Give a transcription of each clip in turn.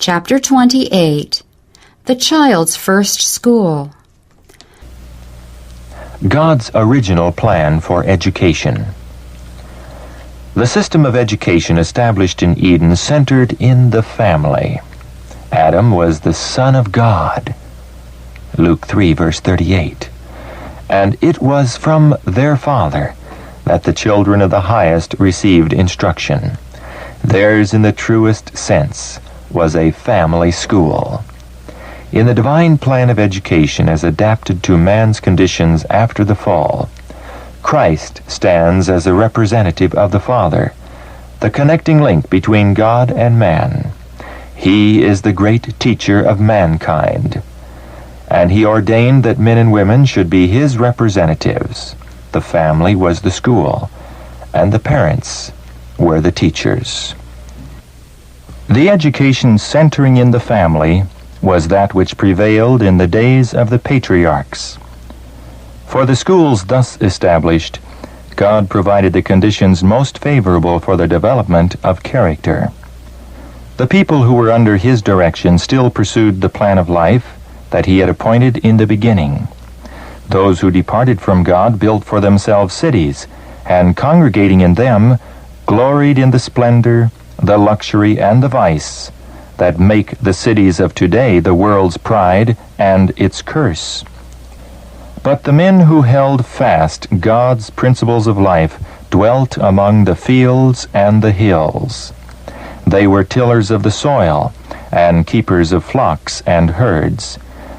Chapter 28. The Child's First School. God's original plan for education. The system of education established in Eden centered in the family. Adam was the Son of God. Luke 3, verse 38. And it was from their Father that the children of the highest received instruction. Theirs, in the truest sense, was a family school. In the divine plan of education as adapted to man's conditions after the fall, Christ stands as a representative of the Father, the connecting link between God and man. He is the great teacher of mankind, and he ordained that men and women should be his representatives. The family was the school, and the parents were the teachers. The education centering in the family was that which prevailed in the days of the patriarchs. For the schools thus established, God provided the conditions most favorable for the development of character. The people who were under his direction still pursued the plan of life that he had appointed in the beginning. Those who departed from God built for themselves cities, and congregating in them, gloried in the splendor, the luxury, and the vice that make the cities of today the world's pride and its curse. But the men who held fast God's principles of life dwelt among the fields and the hills. They were tillers of the soil and keepers of flocks and herds.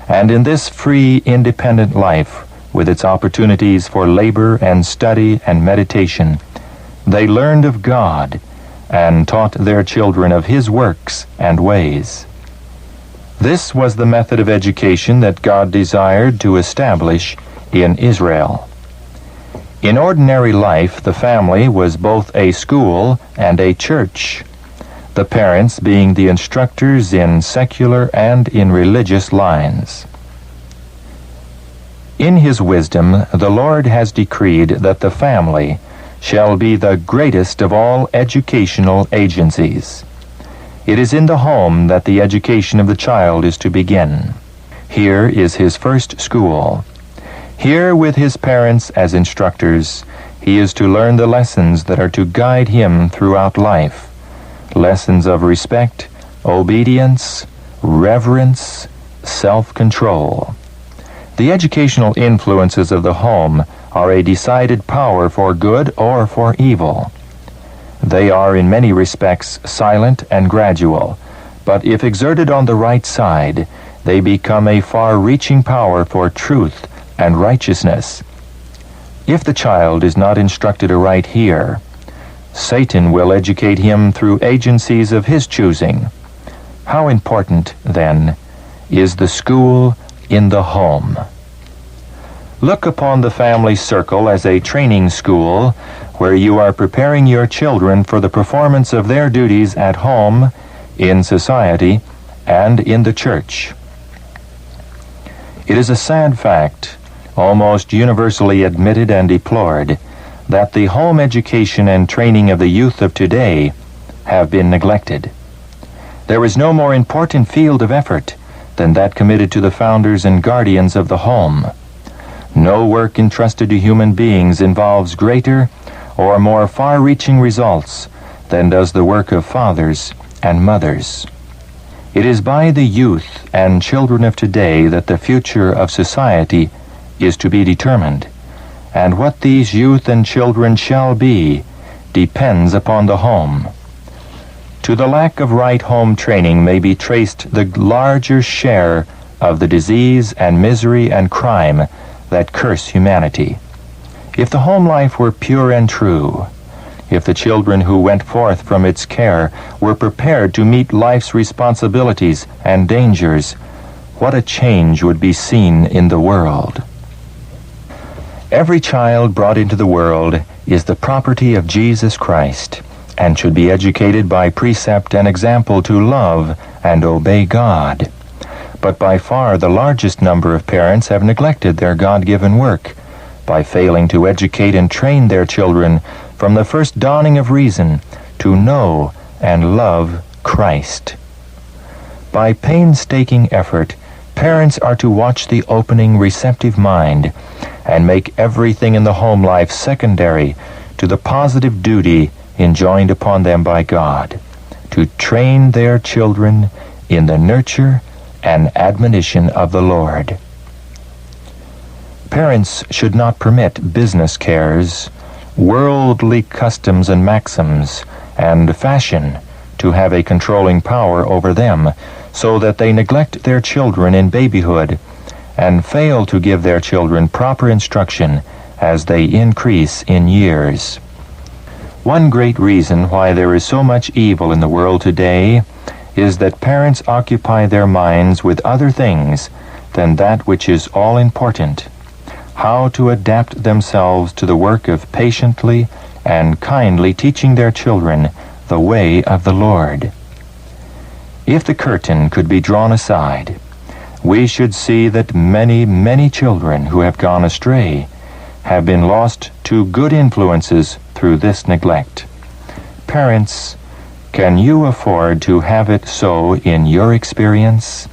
And in this free, independent life, with its opportunities for labor and study and meditation, they learned of God and taught their children of his works and ways. This was the method of education that God desired to establish in Israel. In ordinary life, the family was both a school and a church, the parents being the instructors in secular and in religious lines. In his wisdom, the Lord has decreed that the family shall be the greatest of all educational agencies. It is in the home that the education of the child is to begin. Here is his first school. Here, with his parents as instructors, he is to learn the lessons that are to guide him throughout life. Lessons of respect, obedience, reverence, self-control. The educational influences of the home are a decided power for good or for evil. They are in many respects silent and gradual, but if exerted on the right side, they become a far-reaching power for truth and righteousness. If the child is not instructed aright here, Satan will educate him through agencies of his choosing. How important, then, is the school in the home? Look upon the family circle as a training school where you are preparing your children for the performance of their duties at home, in society, and in the church. It is a sad fact, almost universally admitted and deplored, that the home education and training of the youth of today have been neglected. There is no more important field of effort than that committed to the founders and guardians of the home. No work entrusted to human beings involves greater or more far-reaching results than does the work of fathers and mothers. It is by the youth and children of today that the future of society is to be determined. And what these youth and children shall be depends upon the home. To the lack of right home training may be traced the larger share of the disease and misery and crime that curse humanity. If the home life were pure and true, if the children who went forth from its care were prepared to meet life's responsibilities and dangers, what a change would be seen in the world. Every child brought into the world is the property of Jesus Christ and should be educated by precept and example to love and obey God. But by far the largest number of parents have neglected their God-given work by failing to educate and train their children from the first dawning of reason to know and love Christ. By painstaking effort, parents are to watch the opening receptive mind and make everything in the home life secondary to the positive duty enjoined upon them by God, to train their children in the nurture and admonition of the Lord. Parents should not permit business cares, worldly customs and maxims, and fashion to have a controlling power over them, so that they neglect their children in babyhood and fail to give their children proper instruction as they increase in years. One great reason why there is so much evil in the world today is that parents occupy their minds with other things than that which is all important: how to adapt themselves to the work of patiently and kindly teaching their children the way of the Lord. If the curtain could be drawn aside, we should see that many, many children who have gone astray have been lost to good influences through this neglect. Parents, can you afford to have it so in your experience?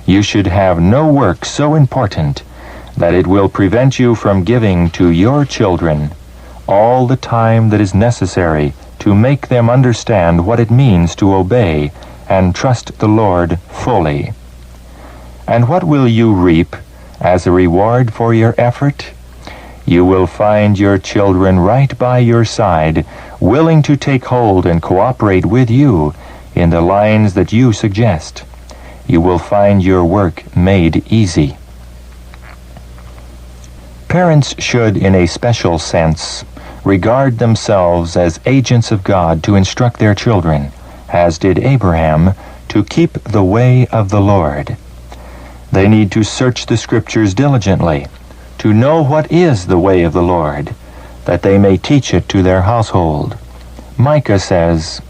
You should have no work so important that it will prevent you from giving to your children all the time that is necessary to make them understand what it means to obey and trust the Lord fully. And what will you reap as a reward for your effort? You will find your children right by your side, willing to take hold and cooperate with you in the lines that you suggest. You will find your work made easy. Parents should, in a special sense, regard themselves as agents of God to instruct their children, as did Abraham, to keep the way of the Lord. They need to search the Scriptures diligently, to know what is the way of the Lord, that they may teach it to their household. Micah says,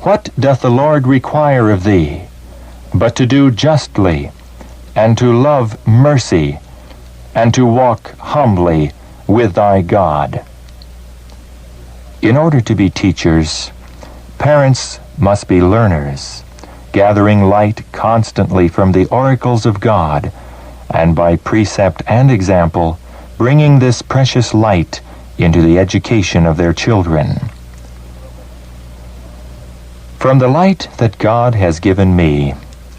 "What doth the Lord require of thee, but to do justly, and to love mercy, and to walk humbly with thy God?" In order to be teachers, parents must be learners, gathering light constantly from the oracles of God, and by precept and example, bringing this precious light into the education of their children. From the light that God has given me,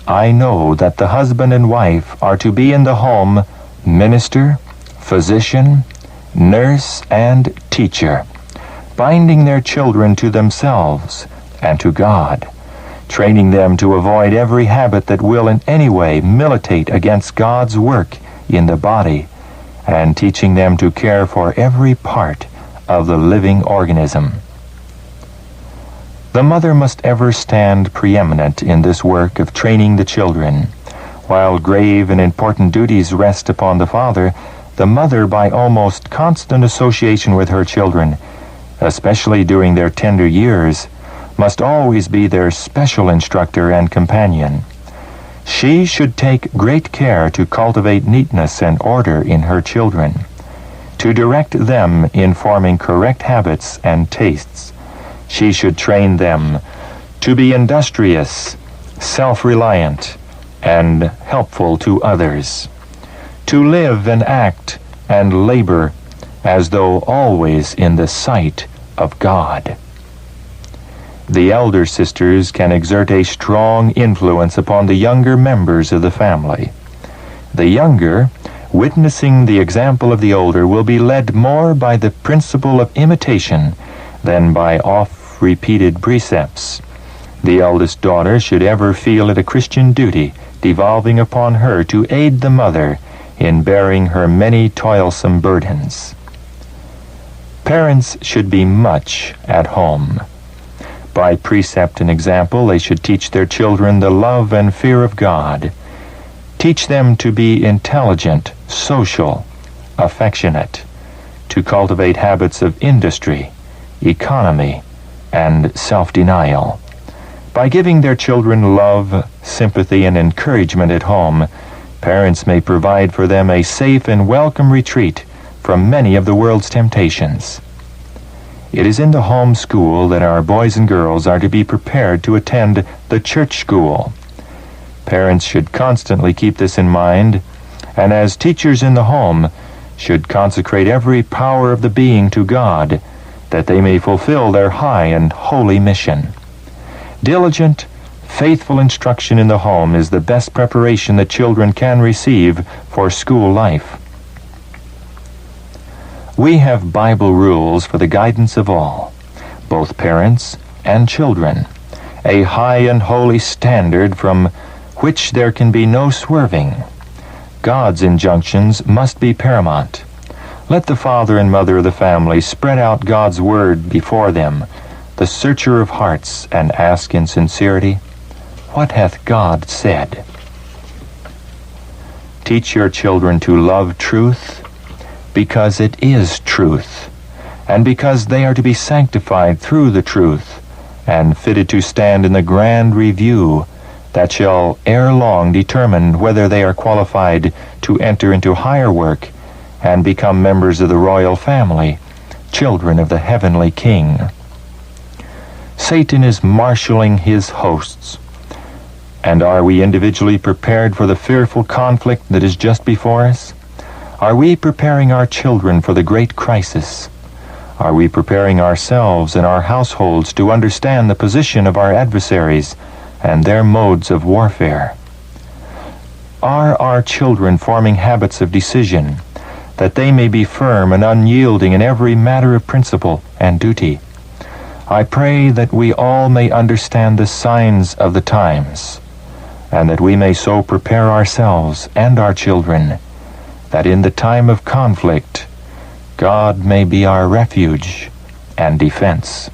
I know that the husband and wife are to be in the home minister, physician, nurse, and teacher, binding their children to themselves and to God, training them to avoid every habit that will in any way militate against God's work in the body, and teaching them to care for every part of the living organism. The mother must ever stand preeminent in this work of training the children. While grave and important duties rest upon the father, the mother, by almost constant association with her children, especially during their tender years, must always be their special instructor and companion. She should take great care to cultivate neatness and order in her children, to direct them in forming correct habits and tastes. She should train them to be industrious, self-reliant, and helpful to others, to live and act and labor as though always in the sight of God. The elder sisters can exert a strong influence upon the younger members of the family. The younger, witnessing the example of the older, will be led more by the principle of imitation than by oft-repeated precepts. The eldest daughter should ever feel it a Christian duty devolving upon her to aid the mother in bearing her many toilsome burdens. Parents should be much at home. By precept and example, they should teach their children the love and fear of God. Teach them to be intelligent, social, affectionate, to cultivate habits of industry, economy, and self-denial. By giving their children love, sympathy, and encouragement at home, parents may provide for them a safe and welcome retreat from many of the world's temptations. It is in the home school that our boys and girls are to be prepared to attend the church school. Parents should constantly keep this in mind, and as teachers in the home, should consecrate every power of the being to God, that they may fulfill their high and holy mission. Diligent, faithful instruction in the home is the best preparation that children can receive for school life. We have Bible rules for the guidance of all, both parents and children, a high and holy standard from which there can be no swerving. God's injunctions must be paramount. Let the father and mother of the family spread out God's word before them, the searcher of hearts, and ask in sincerity, "What hath God said?" Teach your children to love truth, because it is truth, and because they are to be sanctified through the truth, and fitted to stand in the grand review that shall ere long determine whether they are qualified to enter into higher work and become members of the royal family, children of the heavenly King. Satan is marshaling his hosts. And are we individually prepared for the fearful conflict that is just before us? Are we preparing our children for the great crisis? Are we preparing ourselves and our households to understand the position of our adversaries and their modes of warfare? Are our children forming habits of decision, that they may be firm and unyielding in every matter of principle and duty? I pray that we all may understand the signs of the times, and that we may so prepare ourselves and our children, that in the time of conflict, God may be our refuge and defense.